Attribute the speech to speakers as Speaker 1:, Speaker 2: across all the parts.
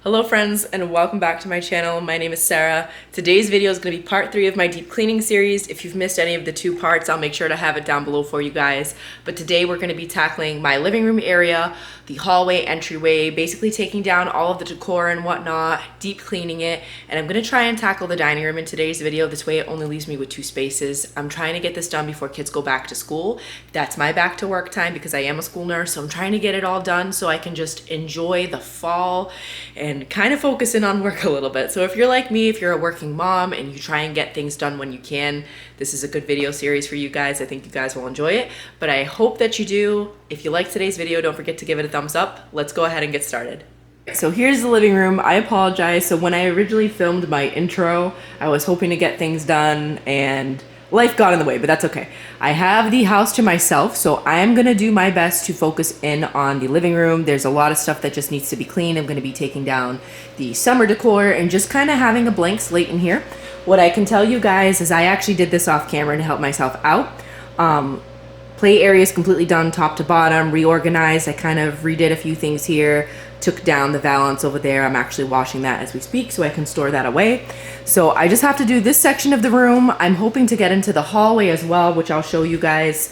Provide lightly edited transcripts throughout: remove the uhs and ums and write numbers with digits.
Speaker 1: Hello friends and welcome back to my channel. My name is Sarah. Today's video is going to be part 3 of my deep cleaning series. If you've missed any of the 2 parts, I'll make sure to have it down below for you guys. But today we're going to be tackling my living room area, the hallway entryway, basically taking down all of the decor and whatnot, deep cleaning it, and I'm going to try and tackle the dining room in today's video. This way it only leaves me with 2 spaces. I'm trying to get this done before kids go back to school. That's my back to work time because I am a school nurse, so I'm trying to get it all done so I can just enjoy the fall and kind of focus in on work a little bit. So if you're like me, if you're a working mom and you try and get things done when you can, this is a good video series for you guys. I think you guys will enjoy it, but I hope that you do. If you like today's video, don't forget to give it a thumbs up. Let's go ahead and get started. So here's the living room. I apologize. So when I originally filmed my intro, I was hoping to get things done and life got in the way, but that's okay. I have the house to myself, so I'm gonna do my best to focus in on the living room. There's a lot of stuff that just needs to be cleaned. I'm gonna be taking down the summer decor and just kind of having a blank slate in here. What I can tell you guys is I actually did this off camera to help myself out. Play area is completely done top to bottom, reorganized. I kind of redid a few things here, took down the valance over there. I'm actually washing that as we speak so I can store that away. So I just have to do this section of the room. I'm hoping to get into the hallway as well, which I'll show you guys.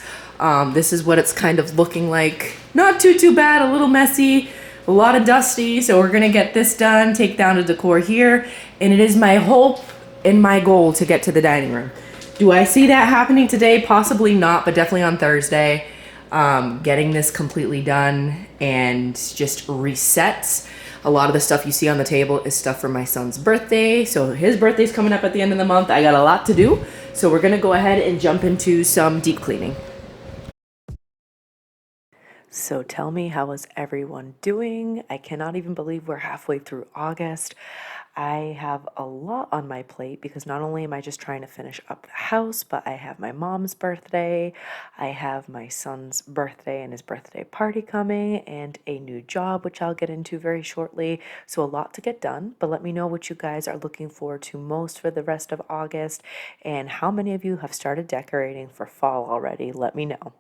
Speaker 1: This is what it's kind of looking like. Not too bad, a little messy, a lot of dusty. So we're gonna get this done, take down the decor here. And it is my hope and my goal to get to the dining room. Do I see that happening today? Possibly not, but definitely on Thursday. Getting this completely done and just resets. A lot of the stuff you see on the table is stuff for my son's birthday. So his birthday's coming up at the end of the month. I got a lot to do. So we're gonna go ahead and jump into some deep cleaning. So tell me, how is everyone doing? I cannot even believe we're halfway through August. I have a lot on my plate because not only am I just trying to finish up the house, but I have my mom's birthday, I have my son's birthday and his birthday party coming, and a new job, which I'll get into very shortly. So a lot to get done, but let me know what you guys are looking forward to most for the rest of August, and how many of you have started decorating for fall already. Let me know.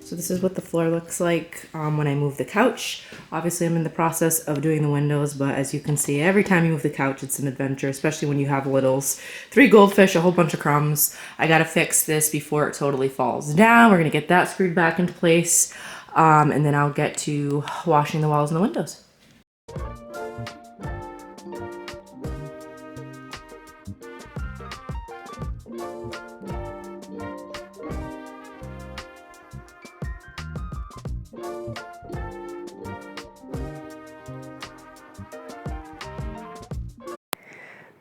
Speaker 1: So this is what the floor looks like when I move the couch. Obviously I'm in the process of doing the windows, but as you can see, every time you move the couch, it's an adventure, especially when you have littles. 3 goldfish, a whole bunch of crumbs. I gotta fix this before it totally falls down. We're gonna get that screwed back into place, and then I'll get to washing the walls and the windows.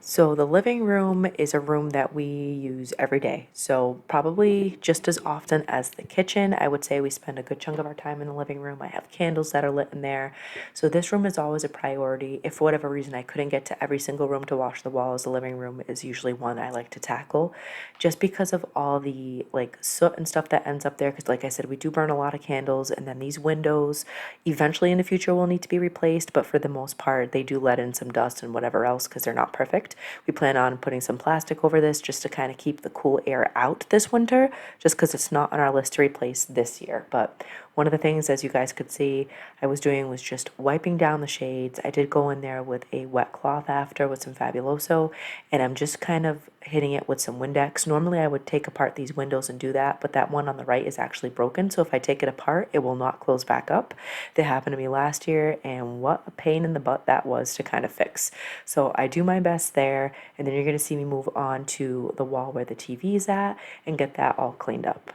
Speaker 1: So the living room is a room that we use every day. So probably just as often as the kitchen. I would say we spend a good chunk of our time in the living room. I have candles that are lit in there. So this room is always a priority. If for whatever reason I couldn't get to every single room to wash the walls, the living room is usually one I like to tackle just because of all the like soot and stuff that ends up there. Because like I said, we do burn a lot of candles, and then these windows eventually in the future will need to be replaced. But for the most part, they do let in some dust and whatever else because they're not perfect. We plan on putting some plastic over this just to kind of keep the cool air out this winter, just because it's not on our list to replace this year. But one of the things, as you guys could see, I was doing was just wiping down the shades. I did go in there with a wet cloth after with some Fabuloso, and I'm just kind of hitting it with some Windex. Normally I would take apart these windows and do that, but that one on the right is actually broken, so if I take it apart, it will not close back up. That happened to me last year, and what a pain in the butt that was to kind of fix. So I do my best there, and then you're going to see me move on to the wall where the TV is at and get that all cleaned up.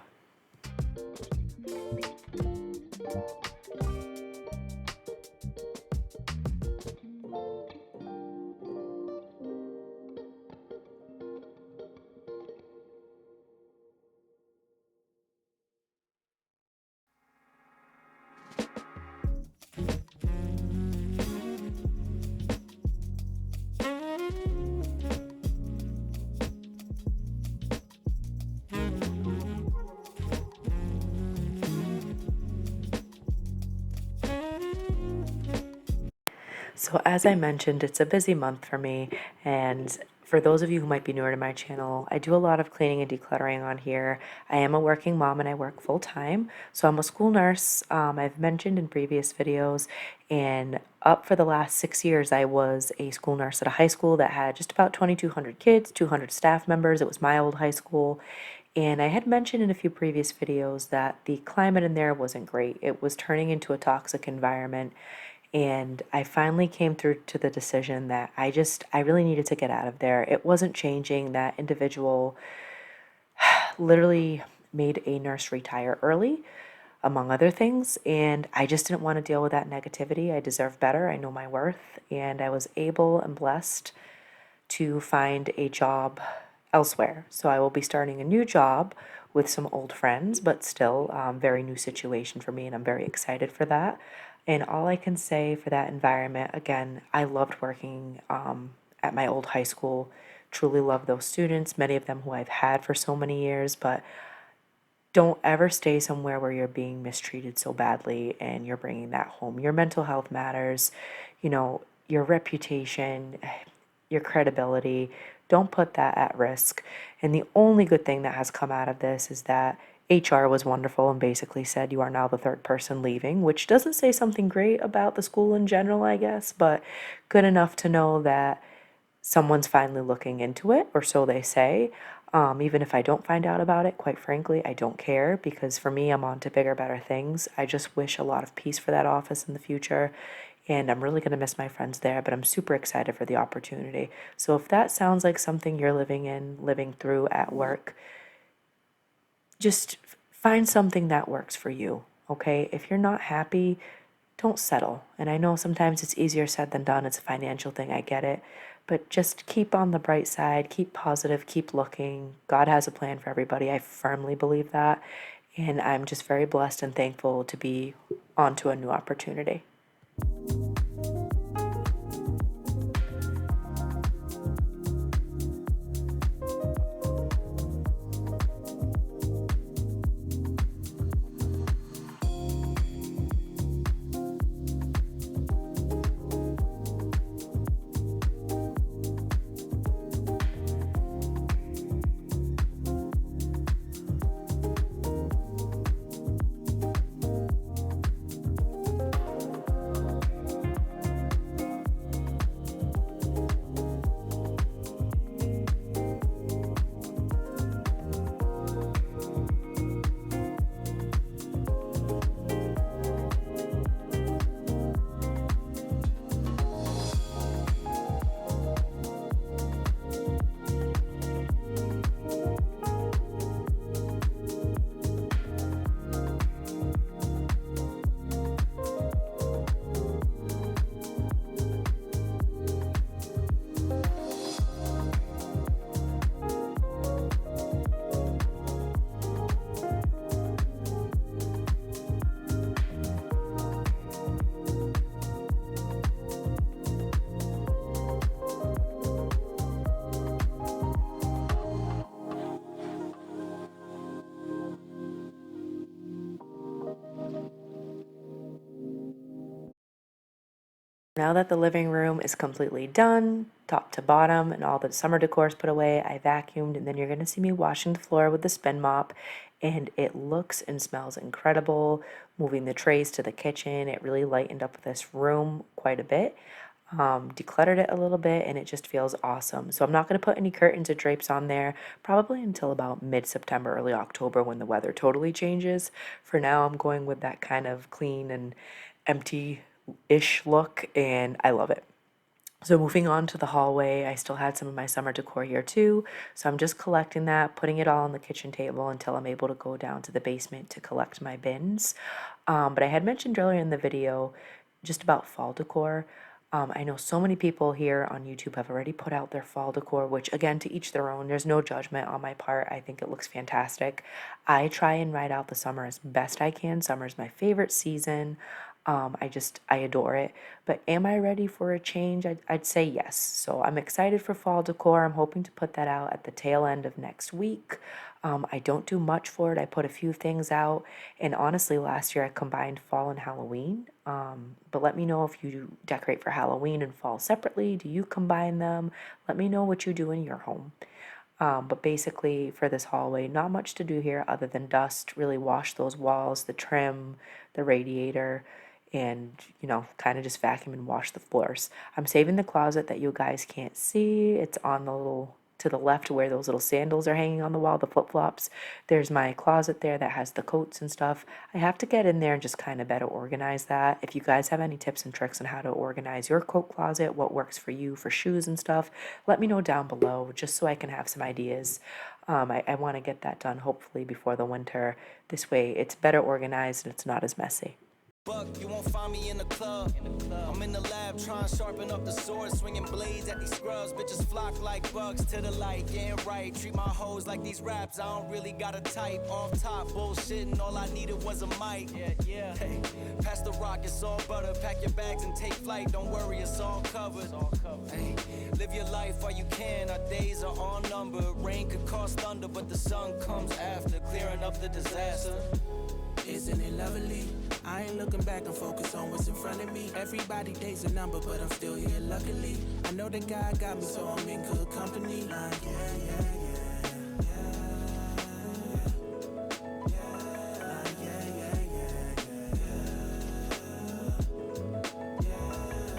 Speaker 1: So, as I mentioned, it's a busy month for me. And for those of you who might be newer to my channel, I do a lot of cleaning and decluttering on here. I am a working mom and I work full time. So, I'm a school nurse. I've mentioned in previous videos. And up for the last 6 years, I was a school nurse at a high school that had just about 2,200 kids, 200 staff members. It was my old high school. And I had mentioned in a few previous videos that the climate in there wasn't great. It was turning into a toxic environment. And I finally came through to the decision that I really needed to get out of there. It wasn't changing. That individual literally made a nurse retire early, among other things. And I just didn't want to deal with that negativity. I deserve better. I know my worth. And I was able and blessed to find a job elsewhere. So I will be starting a new job with some old friends, but still very new situation for me, and I'm very excited for that. And all I can say for that environment, again, I loved working at my old high school. Truly love those students, many of them who I've had for so many years, but don't ever stay somewhere where you're being mistreated so badly and you're bringing that home. Your mental health matters, your reputation, your credibility. Don't put that at risk. And the only good thing that has come out of this is that HR was wonderful and basically said, you are now the third person leaving, which doesn't say something great about the school in general, I guess, but good enough to know that someone's finally looking into it, or so they say. Even if I don't find out about it, quite frankly, I don't care, because for me, I'm on to bigger, better things. I just wish a lot of peace for that office in the future. And I'm really going to miss my friends there, but I'm super excited for the opportunity. So if that sounds like something you're living through at work, just find something that works for you, okay? If you're not happy, don't settle. And I know sometimes it's easier said than done. It's a financial thing, I get it. But just keep on the bright side, keep positive, keep looking. God has a plan for everybody. I firmly believe that. And I'm just very blessed and thankful to be onto a new opportunity. Now that the living room is completely done, top to bottom, and all the summer decor is put away, I vacuumed, and then you're going to see me washing the floor with the spin mop, and it looks and smells incredible. Moving the trays to the kitchen, it really lightened up this room quite a bit. Decluttered it a little bit, and it just feels awesome. So I'm not going to put any curtains or drapes on there probably until about mid-September, early October, when the weather totally changes. For now, I'm going with that kind of clean and empty-ish look, and I love it. So moving on to the hallway, I still had some of my summer decor here too. So I'm just collecting that, putting it all on the kitchen table until I'm able to go down to the basement to collect my bins. But I had mentioned earlier in the video just about fall decor. I know so many people here on YouTube have already put out their fall decor, which again, to each their own. There's no judgment on my part. I think it looks fantastic. I try and ride out the summer as best I can. Summer is my favorite season.
Speaker 2: I adore it. But am I ready for a change? I'd say yes. So I'm excited for fall decor. I'm hoping to put that out at the tail end of next week. I don't do much for it. I put a few things out. And honestly, last year I combined fall and Halloween. But let me know if you decorate for Halloween and fall separately. Do you combine them? Let me know what you do in your home. But basically, for this hallway, not much to do here other than dust, really wash those walls, the trim, the radiator, and, you know, kind of just vacuum and wash the floors. I'm saving the closet that you guys can't see. It's on the little to the left where those little sandals are hanging on the wall, the flip-flops. There's my closet there that has the coats and stuff. I have to get in there and just kind of better organize that. If you guys have any tips and tricks on how to organize your coat closet, what works for you for shoes and stuff, let me know down below just so I can have some ideas. I want to get that done hopefully before the winter. This way it's better organized and it's not as messy.
Speaker 3: You won't find me in the club. I'm in the lab trying to sharpen up the sword, swinging blades at these scrubs. Bitches flock like bugs to the light, getting right. Treat my hoes like these raps. I don't really got a type. Off top bullshitting, all I needed was a mic. Yeah. Hey, pass the rock, it's all butter. Pack your bags and take flight. Don't worry, it's all covered. Hey, live your life while you can. Our days are all numbered. Rain could cause thunder, but the sun comes after, clearing up the disaster. Isn't it lovely? I ain't looking back, I'm focused on what's in front of me. Everybody days a number, but I'm still here luckily. I know that God got me, so I'm in good company.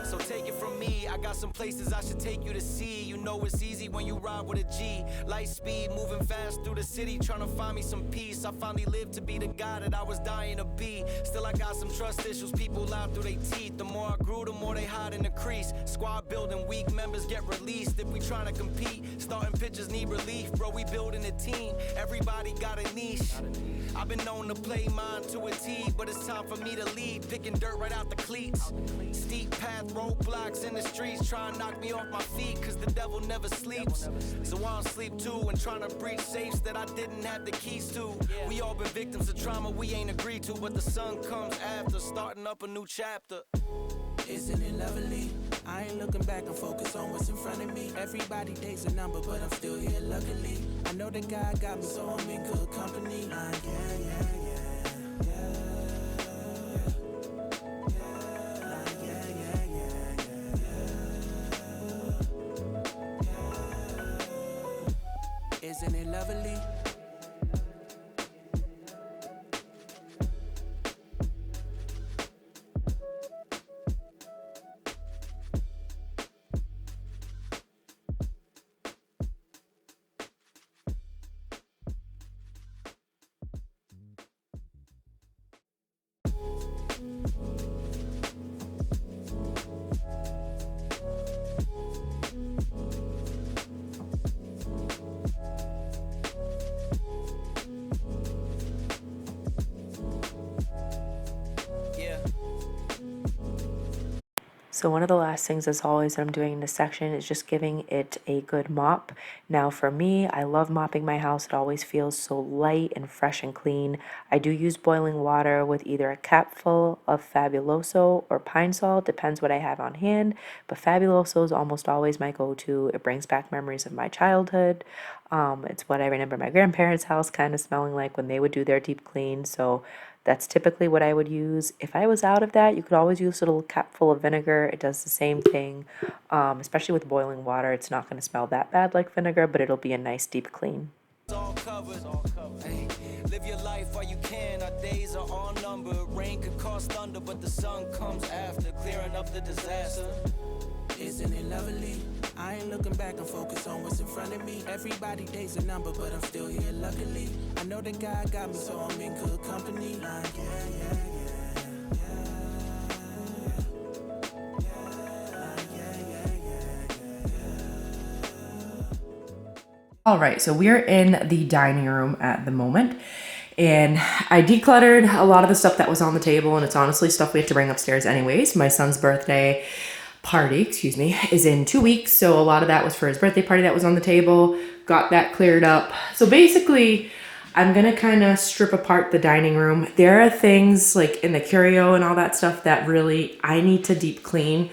Speaker 3: So take it from me, I got some places I should take you to see. You know it's easy when you ride with a G. Light speed, moving fast through the city, trying to find me some peace. I finally lived to be the guy that I was dying to be. Still I got some trust issues, people lie through their teeth. The more I grew, the more they hide in the crease. Squad building, weak members get released. If we trying to compete, starting pitchers need relief. Bro, we building a team, everybody got a niche. I've been known to play mine to a T, but it's time for me to lead. Picking dirt right out the cleats. Steep path, roadblocks in the streets, trying to knock me off my feet, cause the devil never sleeps. So I don't sleep too, and trying to breach safes that I didn't have the keys to. We all been victims of trauma we ain't agreed to, but the sun comes after, starting up a new chapter. Isn't it lovely? I ain't looking back, I'm focused on what's in front of me. Everybody days a number, but I'm still here luckily. I know that God got me, so I'm in good company. Isn't it lovely?
Speaker 2: So one of the last things, as always, that I'm doing in this section is just giving it a good mop. Now for me, I love mopping my house. It always feels so light and fresh and clean. I do use boiling water with either a capful of Fabuloso or Pine Sol, depends what I have on hand. But Fabuloso is almost always my go-to. It brings back memories of my childhood. It's what I remember my grandparents' house kind of smelling like when they would do their deep clean. So that's typically what I would use. If I was out of that, you could always use a little cup full of vinegar. It does the same thing, especially with boiling water. It's not going to smell that bad like vinegar, but it'll be a nice deep clean.
Speaker 3: All covered. Hey, live your life while you can. Our days are all numbered. Rain could cause thunder, but the sun comes after, clearing up the disaster. Isn't it lovely? I ain't looking back, I'm focused on what's in front of me. Everybody days a number, but I'm still here luckily. I know that God got me, so I'm in good company.
Speaker 1: All right, so we're in the dining room at the moment, and I decluttered a lot of the stuff that was on the table, and it's honestly stuff we have to bring upstairs anyways. My son's birthday party, is in 2 weeks, so a lot of that was for his birthday party that was on the table. Got that cleared up. So basically, I'm gonna kind of strip apart the dining room. There are things like in the curio and all that stuff that really I need to deep clean.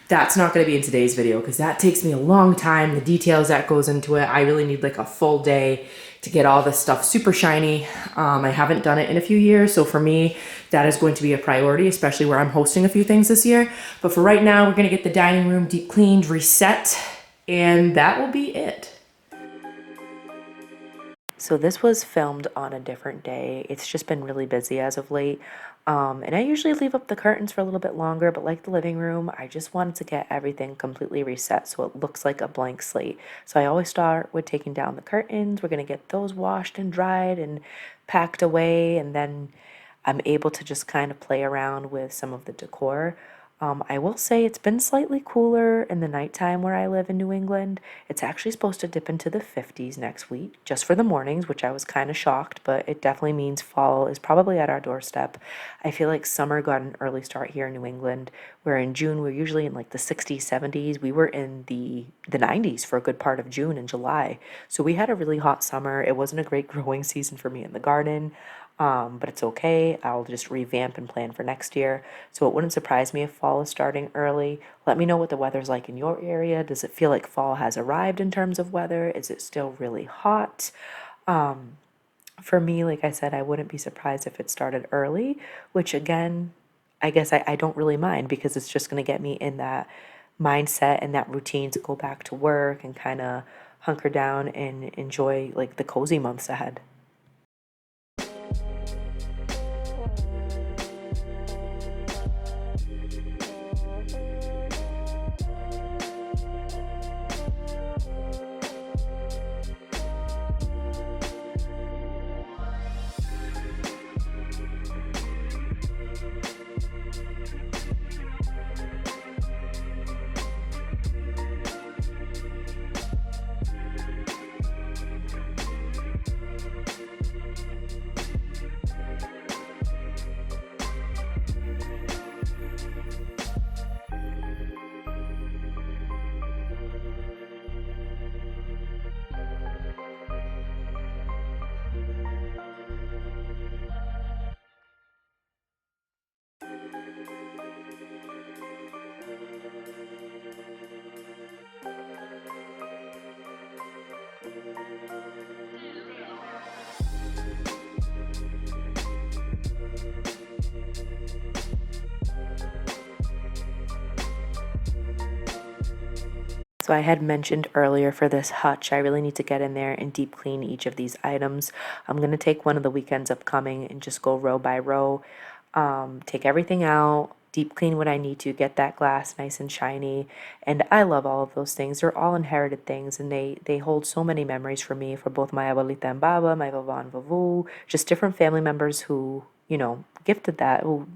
Speaker 1: That's not gonna be in today's video because that takes me a long time. The details that goes into it, I really need like a full day to get all this stuff super shiny. I haven't done it in a few years, so for me, that is going to be a priority, especially where I'm hosting a few things this year. But for right now, we're gonna get the dining room deep cleaned, reset, and that will be it.
Speaker 2: So this was filmed on a different day. It's just been really busy as of late. And I usually leave up the curtains for a little bit longer, but like the living room, I just wanted to get everything completely reset so it looks like a blank slate. So I always start with taking down the curtains. We're gonna get those washed and dried and packed away, and then I'm able to just kind of play around with some of the decor. I will say it's been slightly cooler in the nighttime where I live in New England. It's actually supposed to dip into the 50s next week, just for the mornings, which I was kind of shocked, but it definitely means fall is probably at our doorstep. I feel like summer got an early start here in New England, where in June we're usually in like the 60s, 70s. We were in the 90s for a good part of June and July. So we had a really hot summer. It wasn't a great growing season for me in the garden. But it's okay. I'll just revamp and plan for next year. So it wouldn't surprise me if fall is starting early. Let me know what the weather's like in your area. Does it feel like fall has arrived in terms of weather? Is it still really hot? For me, like I said, I wouldn't be surprised if it started early, which again, I guess I don't really mind because it's just going to get me in that mindset and that routine to go back to work and kind of hunker down and enjoy like the cozy months ahead. So I had mentioned earlier for this hutch, I really need to get in there and deep clean each of these items. I'm going to take one of the weekends upcoming and just go row by row, take everything out, deep clean what I need to, get that glass nice and shiny. And I love all of those things. They're all inherited things, and they hold so many memories for me, for both my abuelita and baba, my vava and vavu, just different family members who, gifted that, who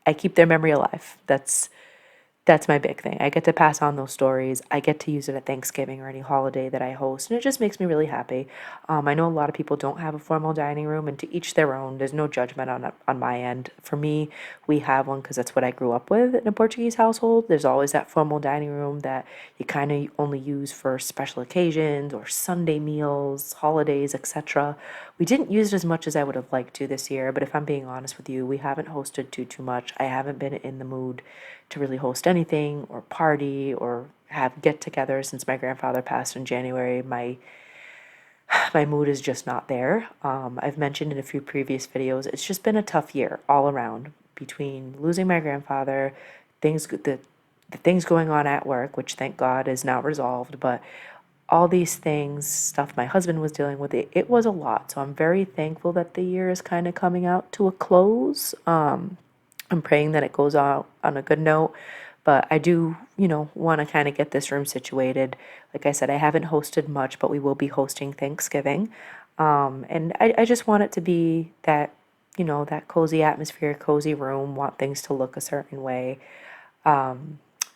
Speaker 2: I keep their memory alive. That's my big thing. I get to pass on those stories. I get to use it at Thanksgiving or any holiday that I host, and it just makes me really happy. I know a lot of people don't have a formal dining room, and to each their own. There's no judgment on my end. For me, we have one because that's what I grew up with in a Portuguese household. There's always that formal dining room that you kind of only use for special occasions or Sunday meals, holidays, etc. We didn't use it as much as I would have liked to this year, but if I'm being honest with you, we haven't hosted too much. I haven't been in the mood to really host anything or party or have get-togethers since my grandfather passed in January. My mood is just not there. I've mentioned in a few previous videos, it's just been a tough year all around between losing my grandfather, the things going on at work, which thank God is now resolved, but all these things, stuff my husband was dealing with, it was a lot. So I'm very thankful that the year is kind of coming out to a close. I'm praying that it goes out on a good note, but I do, want to kind of get this room situated. Like I said, I haven't hosted much, but we will be hosting Thanksgiving. And I just want it to be that, that cozy atmosphere, cozy room, want things to look a certain way.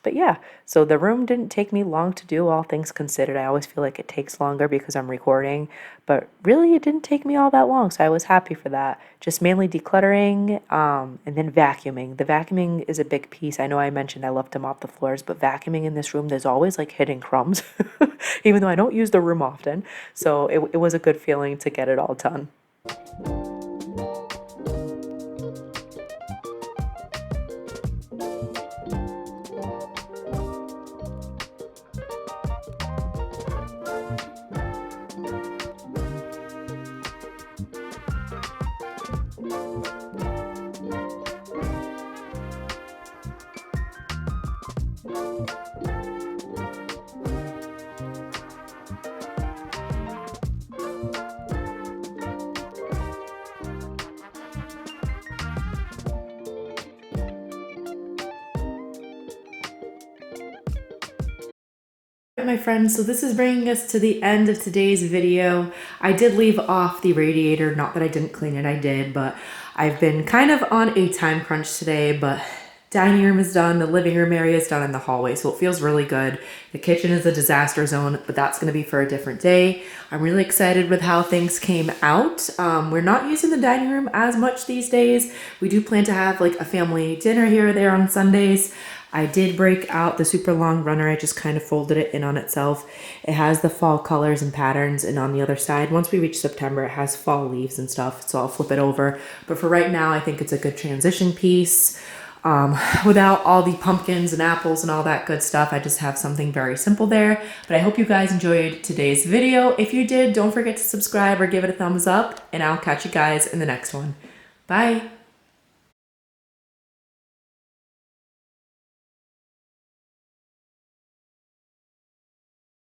Speaker 2: But yeah, so the room didn't take me long to do, all things considered. I always feel like it takes longer because I'm recording, but really it didn't take me all that long, so I was happy for that. Just mainly decluttering, and then vacuuming. The vacuuming is a big piece. I know I mentioned I love to mop the floors, but vacuuming in this room, there's always like hidden crumbs, even though I don't use the room often. So it was a good feeling to get it all done.
Speaker 1: My friends, so this is bringing us to the end of today's video. I did leave off the radiator, not that I didn't clean it, I did, but I've been kind of on a time crunch today, but dining room is done, the living room area is done, in the hallway, so it feels really good. The kitchen is a disaster zone, but that's going to be for a different day. I'm really excited with how things came out. We're not using the dining room as much these days. We do plan to have like a family dinner here or there on Sundays. I did break out the super long runner. I just kind of folded it in on itself. It has the fall colors and patterns, and on the other side, once we reach September, it has fall leaves and stuff, so I'll flip it over. But for right now, I think it's a good transition piece. Without all the pumpkins and apples and all that good stuff, I just have something very simple there. But I hope you guys enjoyed today's video. If you did, don't forget to subscribe or give it a thumbs up, and I'll catch you guys in the next one. Bye.